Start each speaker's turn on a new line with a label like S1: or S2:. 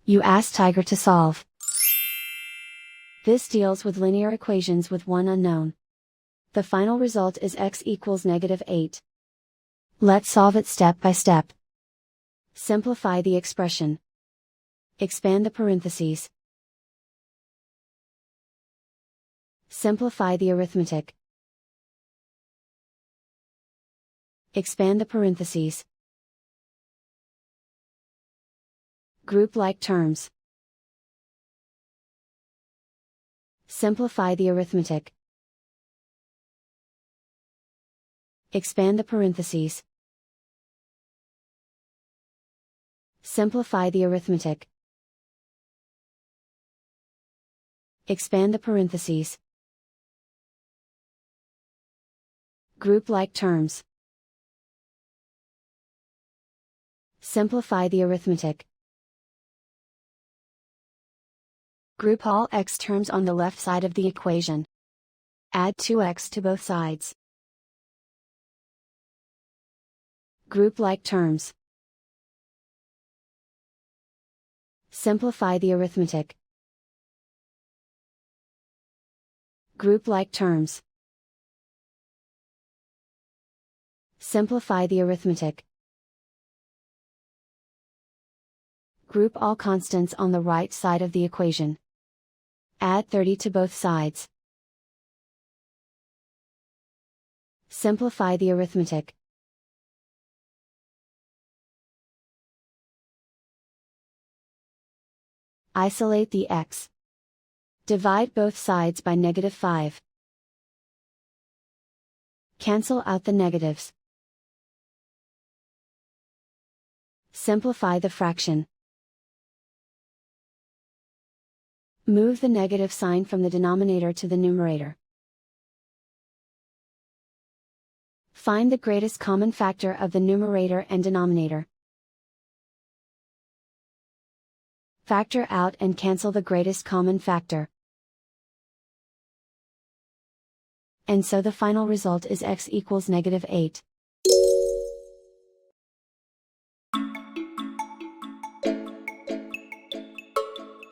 S1: You ask Tiger to solve. This deals with linear equations with one unknown. The final result is x equals -8. Let's solve it step by step. Simplify the expression. Expand the parentheses. Simplify the arithmetic. Expand the parentheses. Group like terms. Simplify the arithmetic. Expand the parentheses. Simplify the arithmetic. Expand the parentheses. Group like terms. Simplify the arithmetic. Group all x terms on the left side of the equation. Add 2x to both sides. Group like terms. Simplify the arithmetic. Group like terms. Simplify the arithmetic. Group all constants on the right side of the equation. Add 30 to both sides. Simplify the arithmetic. Isolate the x. Divide both sides by -5. Cancel out the negatives. Simplify the fraction. Move the negative sign from the denominator to the numerator. Find the greatest common factor of the numerator and denominator. Factor out and cancel the greatest common factor. And so the final result is x equals -8.